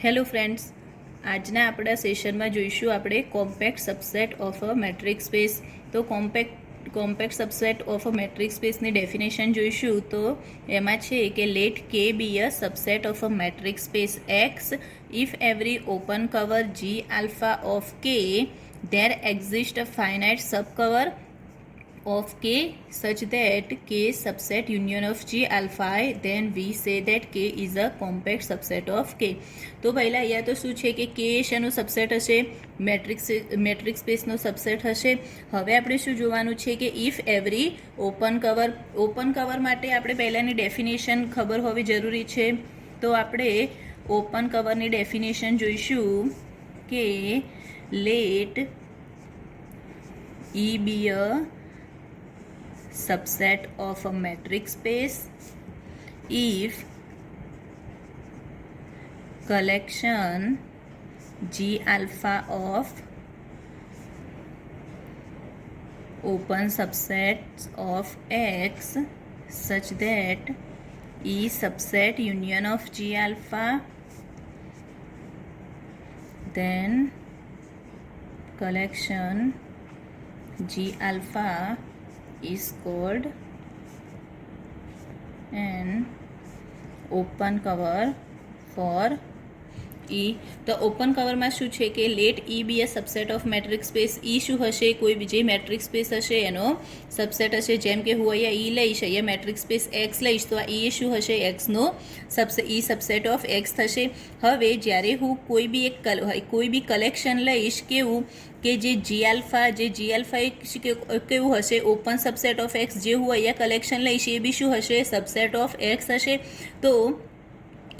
Hello friends, આજના આપણા સેશનમાં જોઈશું આપણે compact subset of a metric space. તો compact subset of a metric સ્પેસની ડેફિનેશન જોઈશું. તો એમાં છે કે let K be a subset of a metric space X if every open cover G alpha of K there exists a finite subcover of K such that K subset union of G alpha I, then we say that K is a compact subset of K. તો પહેલાં અહીંયા તો શું છે કે K શેનો subset હશે? Metric સ્પેસનો subset હશે. હવે આપણે શું જોવાનું છે કે ઇફ એવરી ઓપન કવર માટે આપણે પહેલાંની ડેફિનેશન ખબર હોવી જરૂરી છે. તો આપણે ઓપન કવરની ડેફિનેશન જોઈશું કે let E be a subset of a metric space if collection G alpha of open subsets of X such that E subset union of G alpha, then collection G alpha is called an open cover for E. તો open કવરમાં શું છે કે let E be a subset of metric space. E શું હશે? કોઈ બીજી metric space હશે એનો સબસેટ હશે. જેમ કે હું અહીંયા E લઈશ, અહીંયા મેટ્રિક સ્પેસ X લઈશ, તો આ E શું હશે? Xનો E સબસેટ ઓફ X થશે. હવે જ્યારે હું કોઈ બી કલેક્શન લઈશ, કેવું કે જે જી આલ્ફા કેવું હશે? Open subset of x. જે હું અહીંયા કલેક્શન લઈશ એ બી શું હશે? સબસેટ ઓફ એક્સ હશે. તો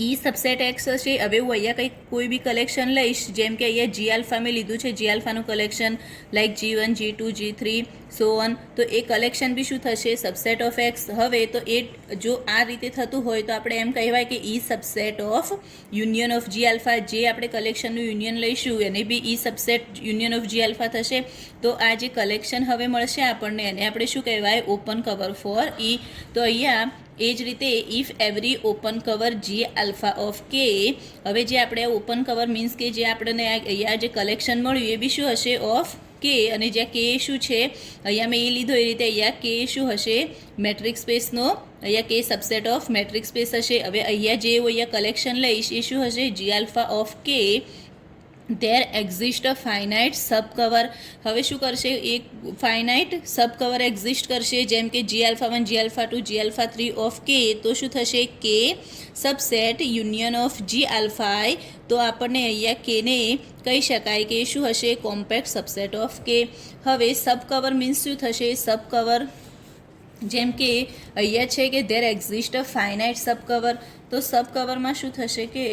ઈ સબસેટ એક્સ હશે. હવે હું અહીંયા કોઈ બી કલેક્શન લઈશ, જેમ કે અહીંયા જી આલ્ફા મેં લીધું છે, જી આલ્ફાનું collection like G1, G2, G3 so on. તો એ કલેક્શન બી શું થશે? Subset of X. હવે તો એ જો આ રીતે થતું હોય તો આપણે એમ કહેવાય કે E subset of union of G alpha. જે આપણે કલેક્શનનું યુનિયન લઈશું એને be E subset union of G alpha થશે. તો આ જે કલેક્શન હવે મળશે આપણને, એને આપણે શું કહેવાય? Open cover for E. તો અહીંયા એ જ રીતે if every open cover G alpha of K. હવે જે આપણે ઓપન કવર મીન્સ કે જે આપણને અહીંયા જે કલેક્શન મળ્યું એ બી શું હશે? ઓફ કે. અને જ્યાં કે શું છે, અહીંયા મેં એ લીધો એ રીતે અહીંયા કે શું હશે? મેટ્રિક સ્પેસનો. અહીંયા K subset of metric space હશે. હવે અહીંયા જે હું અહીંયા કલેક્શન લઈશ એ શું હશે? જી alpha of K there exists a finite subcover. હવે શું કરશે? એક ફાઇનાઇટ સબકવર એક્ઝિસ્ટ કરશે. જેમ કે G alpha 1, G alpha 2, G alpha 3 of K. તો શું થશે? K subset union of G alpha I. તો આપણને અહીંયા કેને કહી શકાય કે શું હશે? Compact subset of K. હવે સબકવર મીન્સ શું થશે? સબકવર જેમ કે અહીંયા છે કે there exists a finite subcover. તો સબકવરમાં શું થશે કે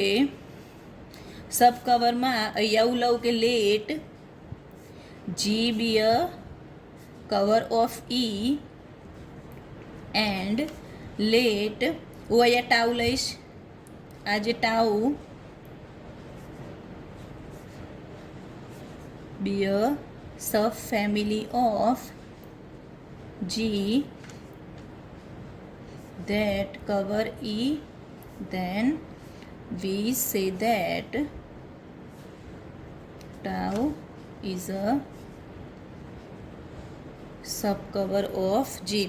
સબકવરમાં અહીંયા હું લઉં કે let G be a cover of E and let હું અહીંયા ટાઉ લઈશ. આ જે tau be a sub family of G that cover E, then we say that tau is a subcover of G.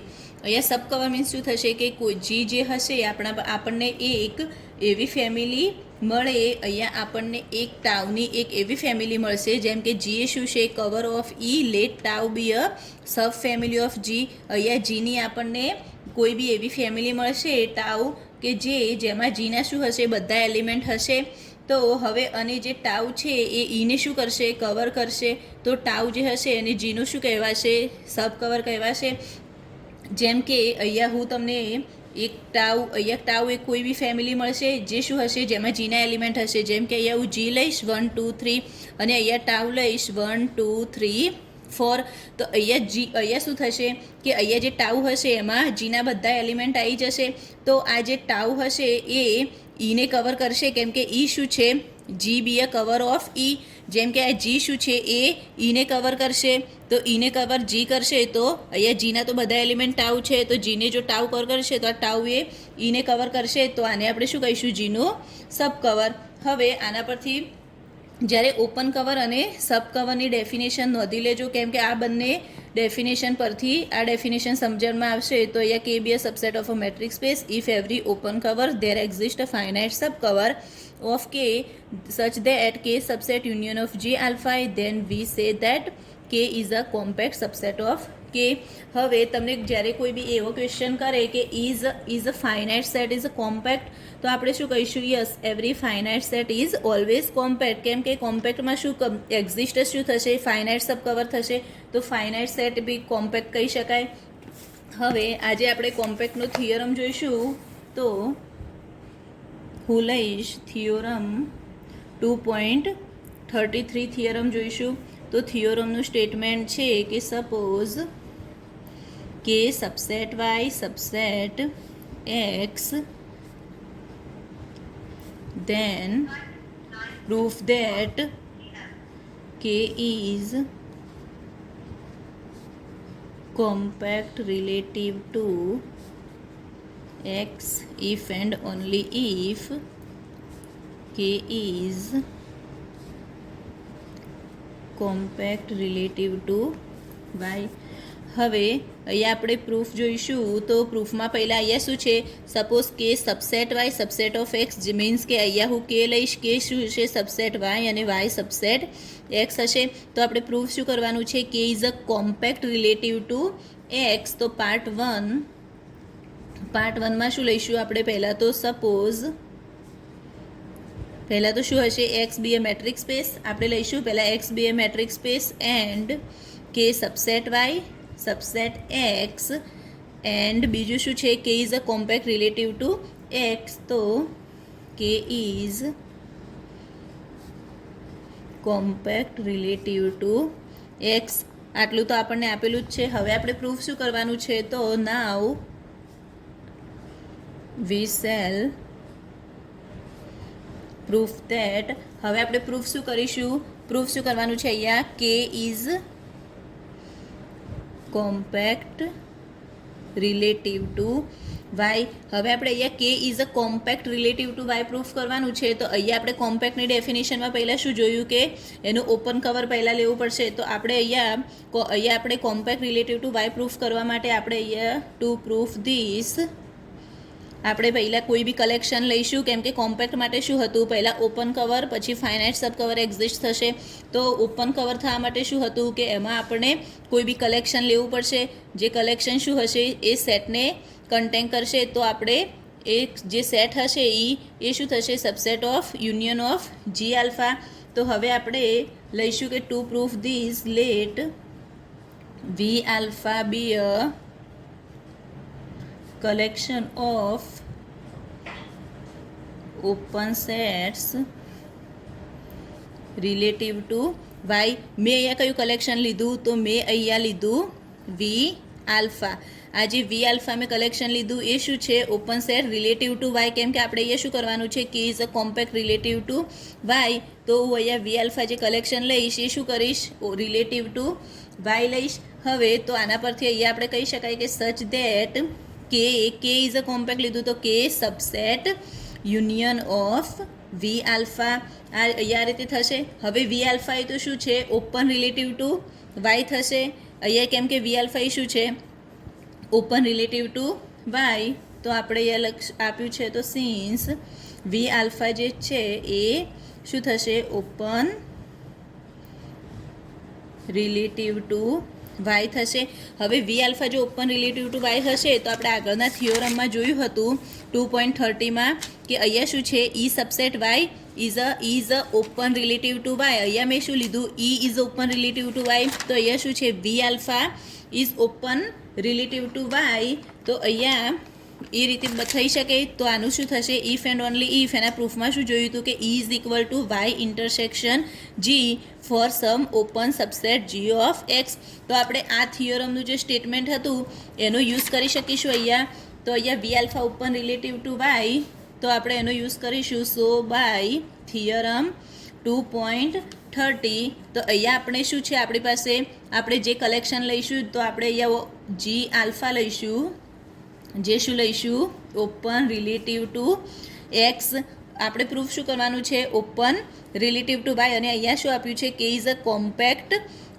અહીંયા સબકવર મીન્સ શું થશે કે કોઈ જી જે હશે આપણને એક એવી ફેમિલી મળે. અહીંયા આપણને એક ટાઉની એક એવી ફેમિલી મળશે. જેમ કે જી એ શું છે? Cover of E. Let tau be a sub family of G. અહીંયા જીની આપણને કોઈ બી એવી ફેમિલી મળશે ટાઉ કે જેમાં જીના શું હશે? બધા એલિમેન્ટ હશે. તો હવે અને જે ટાઉ છે એ ઈને શું કરશે? કવર કરશે. તો ટાઉ જે હશે એને જીનું શું કહેવાશે? સબકવર કહેવાશે. જેમ કે અહીંયા હું તમને અહીંયા ટાઉ એક કોઈ બી ફેમિલી મળશે જે શું હશે? જેમાં જીના એલિમેન્ટ હશે. જેમ કે અહીંયા હું જી લઈશ 1, 2, 3 અને અહીંયા ટાઉ લઈશ 1, 2, 3, 4. તો અહીંયા શું થશે કે અહીંયા જે ટાઉ હશે એમાં જીના બધા એલિમેન્ટ આવી જશે. તો આ જે ટાઉ હશે એ ઈને કવર કરશે, કેમ કે ઈ શું છે, જી બી અ કવર ઓફ ઈ. જેમ કે આ જી શું છે એ ઈને કવર કરશે, તો ઈને કવર જી કરશે, તો અહીંયા જીના તો બધા એલિમેન્ટ ટાઉ છે, તો જીને જો ટાઉ કવર કરશે તો આ ટાઉ એ ઈને કવર કરશે, તો આને આપણે શું કહીશું, જીનું સબ કવર. હવે આના પરથી જ્યારે ઓપન કવર અને સબ કવરની ડેફિનેશન નોંધી લેજો, કેમ કે આ બંને ડેફિનેશન પરથી આ ડેફિનેશન સમજણમાં આવશે. તો અહીંયા K be a subset of a metric space if every open cover there exist a finite sub cover of K such that K subset union of G alpha, then we say that K is a compact subset of K. હવે તમને જ્યારે કોઈ બી એવો question કરે કે is a finite set is a compact, તો આપણે શું કહીશું, yes every finite set is always compact. કેમ કે કોમ્પેક્ટમાં શું એક્ઝિસ્ટ શું થશે, ફાઇનાઇટ સબ કવર થશે, તો ફાઇનાઇટ સેટ બી કોમ્પેક્ટ કહી શકાય. હવે આજે આપણે કોમ્પેક્ટનો થિયરમ જોઈશું. તો હું લઈશ થિયોરમ 2.33 થિયરમ જોઈશું. તો થિયોરમનું સ્ટેટમેન્ટ છે કે suppose K subset Y subset X, then proof that K is compact relative to X if and only if K is compact relative to Y. હવે અહીંયા આપણે પ્રૂફ જોઈશું. તો પ્રૂફમાં પહેલાં અહીંયા શું છે, suppose K subset Y subset of X, means કે અહીંયા હું કે લઈશ, કે શું છે સબસેટ વાય અને વાય સબસેટ એક્સ હશે. તો આપણે પ્રૂફ શું કરવાનું છે, K is a compact relative to X. તો પાર્ટ વનમાં શું લઈશું આપણે, પહેલાં તો સપોઝ પહેલાં તો શું હશે, X be a metric space આપણે લઈશું, પહેલાં X be a metric space and K subset Y subset X, and બીજું શું છે, K is a compact relative to X. તો K is compact relative to X, આટલું તો આપણને આપેલું જ છે. હવે આપણે પ્રૂફ શું કરવાનું છે, તો નાવ વી શેલ પ્રૂફ ધેટ. હવે આપણે પ્રૂફ શું કરીશું, પ્રૂફ શું કરવાનું છે, અહીંયા K is compact relative to Y. હવે આપણે અહીંયા K is a compact relative to Y proof કરવાનું છે. તો અહીંયા આપણે કોમ્પેક્ટની ડેફિનેશનમાં પહેલાં શું જોયું, કે એનું ઓપન કવર પહેલાં લેવું પડશે. તો આપણે અહીંયા આપણે compact relative to Y proof કરવા માટે આપણે અહીંયા ટુ પ્રૂફ ધીસ આપણે પહેલાં કોઈ બી કલેક્શન લઈશું, કેમ કે કોમ્પેક્ટ માટે શું હતું, પહેલાં ઓપન કવર પછી ફાઇનાઇટ સબ કવર એક્ઝિસ્ટ થશે. તો ઓપન કવર થવા માટે શું હતું, કે એમાં આપણે કોઈ બી કલેક્શન લેવું પડશે, જે કલેક્શન શું હશે એ સેટને કન્ટેન કરશે. તો આપણે એ જે સેટ હશે એ શું થશે, subset of union of G alpha. તો હવે આપણે લઈશું કે to proof this let V alpha be a collection of open sets relative to y. મેં અહીંયા કયું કલેક્શન લીધું, તો મેં અહીંયા લીધું વી આલ્ફા. આ જે વી આલ્ફા મેં કલેક્શન લીધું એ શું છે, open set relative to Y. કેમ કે આપણે અહીંયા શું કરવાનું છે, K is a compact relative to Y. તો હું અહીંયા વી આલ્ફા જે કલેક્શન લઈશ એ શું કરીશ, રિલેટિવ ટુ વાય લઈશ. હવે તો આના પરથી અહીંયા આપણે કહી શકાય કે સચ that K is a compact લીધું, તો K subset union of V alpha અહીંયા રીતે થશે. હવે વી આલ્ફા એ તો શું છે, ઓપન રિલેટિવ ટુ વાય થશે. અહીંયા કેમ કે વી આલ્ફા એ શું છે, ઓપન રિલેટિવ ટુ વાય. તો આપણે અહીંયા આપ્યું છે, તો સિન્સ વી આલ્ફા જે છે એ શું થશે, ઓપન રિલેટિવ ટુ વાય થશે. હવે વી આલ્ફા જો ઓપન રિલેટિવ ટુ વાય હશે, તો આપણે આગળના થિયોરમમાં જોયું હતું 2.30માં કે અહીંયા શું છે, E subset Y is a open relative to Y. અહીંયા મેં શું લીધું, E is open relative to Y. તો અહીંયા શું છે, V alpha is open relative to Y. તો અહીંયા એ રીતે થઈ શકે. તો આનું શું થશે, ઇફ એન્ડ ઓનલી ઇફ. એના પ્રૂફમાં શું જોયું હતું કે E is equal to Y intersection G for some open subset G of X. તો આપણે આ થિયોરમનું જે સ્ટેટમેન્ટ હતું એનો યુઝ કરી શકીશું અહીંયા. તો અહીંયા V alpha open relative to Y તો આપણે એનો યુઝ કરીશું. સો બાય થિયરમ 2.30 તો અહીંયા આપણે શું છે આપણી પાસે આપણે જે કલેક્શન લઈશું તો આપણે અહીંયા જી આલ્ફા લઈશું, જે શું લઈશું ઓપન રિલેટિવ ટુ એક્સ. આપણે પ્રૂફ શું કરવાનું છે ઓપન રિલેટિવ ટુ વાય, અને અહીંયા શું આપ્યું છે K is a compact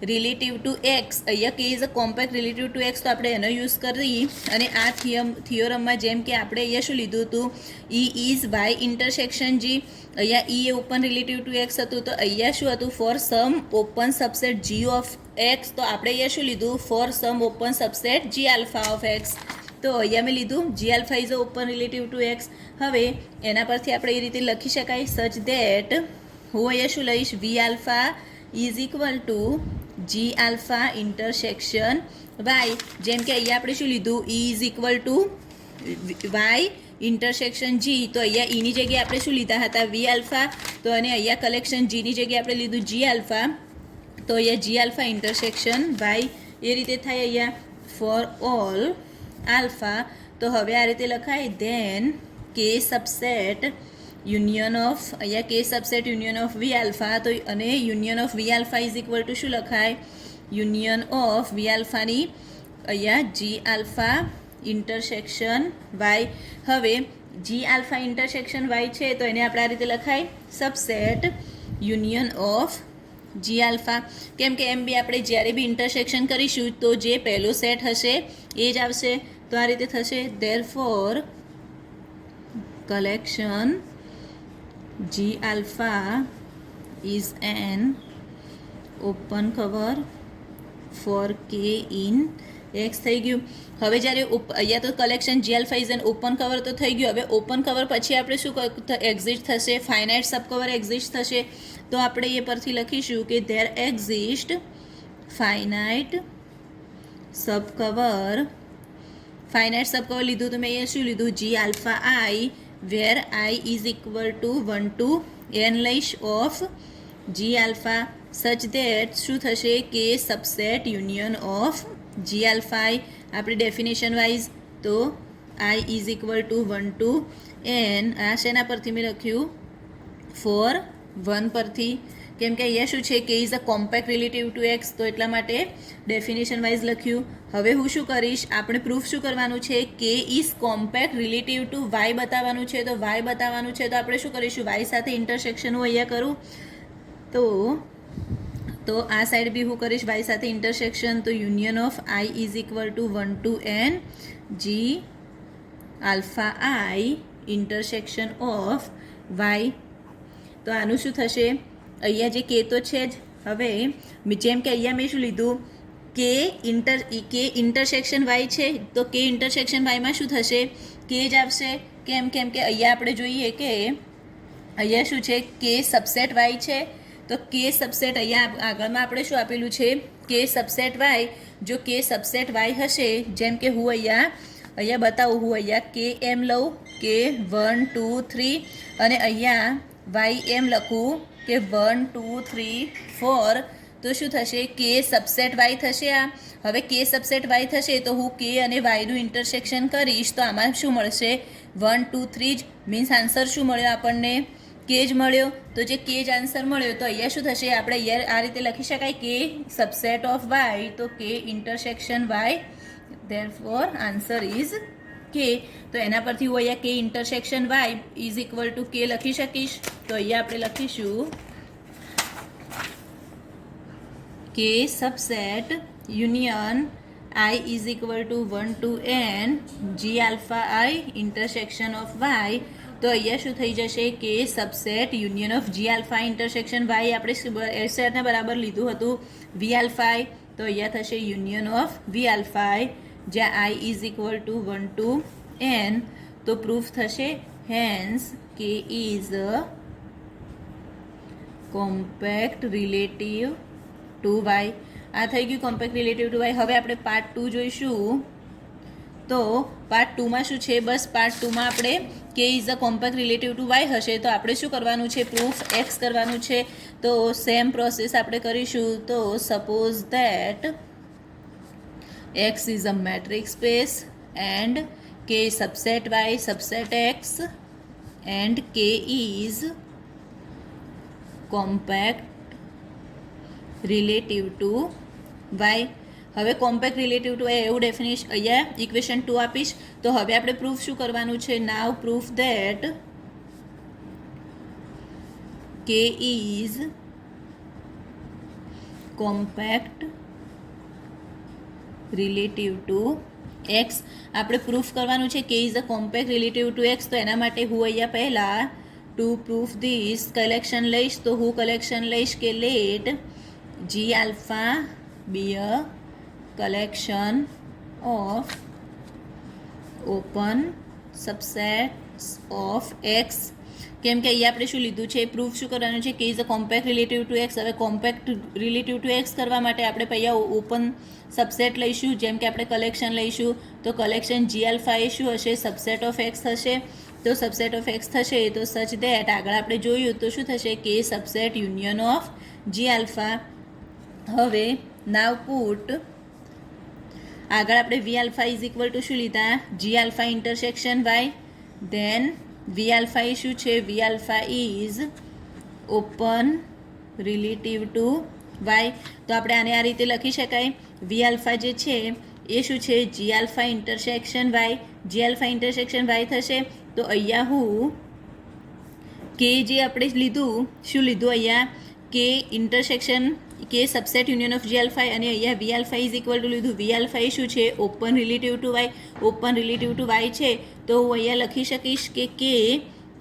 relative to X. અહીંયા K is a compact relative to X તો આપણે એનો યુઝ કરી અને આ થિયોરમમાં જેમ કે આપણે અહીંયા શું લીધું હતું E is Y intersection G, અહીંયા E a open relative to X હતું તો અહીંયા શું હતું for some open subset G of X, તો આપણે અહીંયા શું લીધું for some open subset G alpha of X. તો અહીંયા મેં લીધું G alpha is a open relative to X. હવે એના પરથી આપણે એ રીતે લખી શકાય સચ ધેટ હું અહીંયા શું લઈશ V alpha is equal to G alpha intersection Y. જેમ કે અહીંયા આપણે શું લીધું E is equal to Y intersection G, તો અહીંયા ઈની જગ્યાએ આપણે શું લીધા હતા વી આલ્ફા, તો અને અહીંયા કલેક્શન જીની જગ્યાએ આપણે લીધું જી આલ્ફા, તો અહીંયા જી આલ્ફા ઇન્ટરસેક્શન વાય એ રીતે થાય અહીંયા ફોર ઓલ આલ્ફા. તો હવે આ રીતે લખાય ધેન કે સબસેટ યુનિયન ઓફ, અહીંયા K subset union of V alpha, તો અને union of V alpha is equal to શું લખાય યુનિયન ઓફ વી આલ્ફાની અહીંયા જી આલ્ફા ઇન્ટરસેક્શન વાય. હવે જી આલ્ફા ઇન્ટરસેક્શન વાય છે તો એને આપણે આ રીતે લખાય subset union of G alpha. કેમ કે એમ બી આપણે જ્યારે બી ઇન્ટરસેક્શન કરીશું તો જે પહેલો સેટ હશે એ જ આવશે, તો આ રીતે થશે therefore collection G alpha is an open cover for K in X થઈ ગયું. હવે જ્યારે અહીંયા તો collection G alpha is an open cover તો થઈ ગયું. હવે ઓપન કવર પછી આપણે શું એક્ઝિસ્ટ થશે ફાઇનાઇટ સબ કવર એક્ઝિસ્ટ થશે, તો આપણે એ પરથી લખીશું કે there exist finite sub cover. Finite sub cover લીધું તો મેં અહીંયા શું લીધું G alpha I, where I is equal to 1 to n લઈશ of G alpha such that શું થશે K subset union of G alpha I. આપણી ડેફિનેશન વાઇઝ તો I is equal to 1 to n. આ શેના પરથી મેં લખ્યું ફોર 1 પરથી, કેમ કે અહીંયા શું છે K is a compact relative to X, તો એટલા માટે ડેફિનેશન વાઇઝ લખ્યું. હવે હું શું કરીશ આપણે પ્રૂફ શું કરવાનું છે K is compact relative to Y બતાવવાનું છે, તો વાય બતાવવાનું છે તો આપણે શું કરીશું વાય સાથે ઇન્ટરસેક્શન હું અહીંયા કરું તો આ સાઈડ બી હું કરીશ વાય સાથે ઇન્ટરસેક્શન, તો union of i is equal to 1 to n G alpha i intersection of Y. તો આનું શું થશે અહીંયા જે કે તો છે જ. હવે જેમ કે અહીંયા મેં શું લીધું કે ઇન્ટરસેક્શન વાય છે તો કે ઇન્ટરસેક્શન વાયમાં શું થશે કે જ આવશે. કેમ કે અહીંયા આપણે જોઈએ કે અહીંયા શું છે કે સબસેટ વાય છે, તો કે સબસેટ અહીંયા આગળમાં આપણે શું આપેલું છે કે સબસેટ વાય. જો કે સબસેટ વાય હશે જેમ કે હું અહીંયા બતાવું, હું અહીંયા કે એમ લઉં કે 1 2 3 અને અહીંયા વાય એમ લખું કે 1 2 3 4, તો શું થશે કે સબસેટ વાય થશે આ. હવે કે સબસેટ વાય થશે તો હું કે અને વાયનું ઇન્ટરસેક્શન કરીશ તો આમાં શું મળશે 1 2 3 જ, મીન્સ આન્સર શું મળ્યો આપણને કે જ મળ્યો. તો જે કે જ આન્સર મળ્યો તો અહીંયા શું થશે આપણે અહીંયા આ રીતે લખી શકાય કે સબસેટ ઓફ વાય તો K intersection Y, therefore answer is K. તો એના પરથી હું અહીંયા K intersection Y is equal to K લખી શકીશ. તો અહીંયા આપણે લખીશું K subset union i is equal to 1 to n G alpha i intersection of Y. તો અહીંયા શું થઈ જશે K subset union of G alpha intersection Y આપણે એસેટને બરાબર લીધું હતું વી આલ્ફા આઈ, તો અહીંયા થશે union of V alpha i જ્યાં i is equal to 1 to n. તો પ્રૂફ થશે hence K is compact relative to Y. આ થઈ ગયું કોમ્પેક્ટ રિલેટિવ ટુ વાય. હવે આપણે પાર્ટ 2 જોઈશું. તો પાર્ટ 2માં શું છે બસ પાર્ટ 2માં આપણે K is a compact relative to Y હશે તો આપણે શું કરવાનું છે પ્રૂફ એક્સ કરવાનું છે. તો સેમ પ્રોસેસ આપણે કરીશું. તો suppose that X is a metric space and K subset Y subset X and K is compact relative to y. હવે કોમ્પેક્ટ રિલેટિવ ટુ વાય એવું ડેફિનેશન અહીંયા ઇક્વેશન 2 આપીશ. તો હવે આપણે પ્રૂફ શું કરવાનું છે? Now proof that K is compact relative to X. આપણે પ્રૂફ કરવાનું છે K is a compact relative to X. તો એના માટે હું અહીંયા પહેલાં ટુ પ્રૂફ ધીસ કલેક્શન લઈશ. તો હું કલેક્શન લઈશ કે let G alpha be a collection of open subsets of x. કેમ કે અહીંયા આપણે શું લીધું છે? પ્રૂફ શું કરવાનું છે? K is a compact relative to X. હવે કોમ્પેક્ટ રિલેટિવ ટુ એક્સ કરવા માટે આપણે પહેલાં ઓપન સબસેટ લઈશું. જેમ કે આપણે કલેક્શન લઈશું તો કલેક્શન જી આલ્ફા એ શું હશે? સબસેટ ઓફ એક્સ થશે. તો સબસેટ ઓફ એક્સ થશે તો સચ દેટ આગળ આપણે જોયું તો શું થશે? K subset union of G alpha. હવે નાવ પુટ આગળ આપણે V alpha is equal to શું લીધા? G alpha intersection Y. Then V alpha એ શું છે? V alpha is open relative to Y. તો આપણે આને આ રીતે લખી શકાય. વી આલ્ફા જે છે એ શું છે? જી આલ્ફા ઇન્ટરસેક્શન વાય. જી આલ્ફા ઇન્ટરસેક્શન વાય થશે. તો અહીંયા હું કે જે આપણે લીધું, શું લીધું અહીંયા? K intersection K subset union of G alpha, અને અહીંયા V alpha is equal to લીધું. વી આલ્ફા એ શું છે? Open relative to Y. Open relative to Y છે તો હું અહીંયા લખી શકીશ K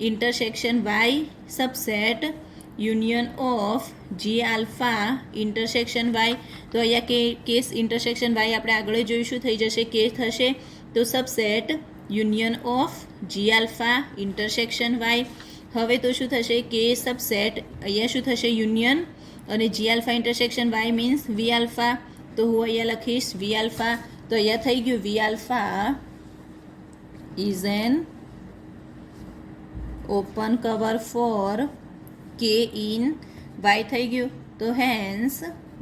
intersection Y subset union of G alpha intersection Y. તો અહીંયા કેસ ઇન્ટરસેક્શન વાય આપણે આગળ જોઈશું થઈ જશે કે થશે. તો subset union of G alpha intersection Y. હવે તો શું થશે? કે સબસેટ અહીંયા શું થશે? યુનિયન અને G alpha intersection Y means V alpha. તો હું અહીંયા લખીશ વી આલ્ફા. તો અહીંયા થઈ ગયું V alpha is an open cover for K in Y થઈ ગયું. તો હેન્સ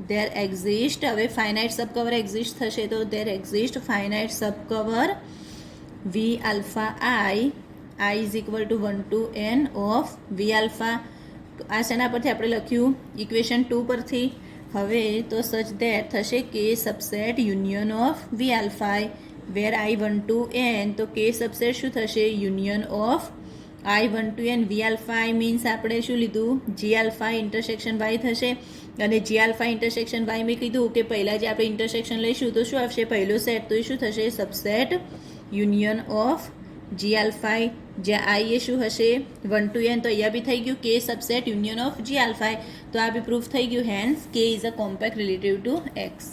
ધેર એક્ઝિસ્ટ, હવે ફાઇનાઇટ સબકવર એક્ઝિસ્ટ થશે તો there exist finite subcover V alpha I is equal to 1 to n of V alpha. આ શેના પરથી આપણે લખ્યું? ઇક્વેશન 2 પરથી. હવે તો સચ ધેટ થશે K subset union of V alpha where i 1 to n. તો કે સબસેટ શું થશે? Union of i 1 to n. V alpha means આપણે શું લીધું? જી આલ્ફા ઇન્ટરસેક્શન વાય થશે. અને જી આલ્ફા ઇન્ટરસેક્શન વાય મેં કીધું કે પહેલાં જે આપણે ઇન્ટરસેક્શન લઈશું તો શું આવશે? પહેલો સેટ. તો એ શું થશે? Subset union of G alpha. જ્યાં આઈ એ શું હશે? 1 to n. તો અહીંયા બી થઈ ગયું K subset union of G alpha. તો આ બી પ્રૂફ થઈ ગયું. Hence K is a compact relative to x.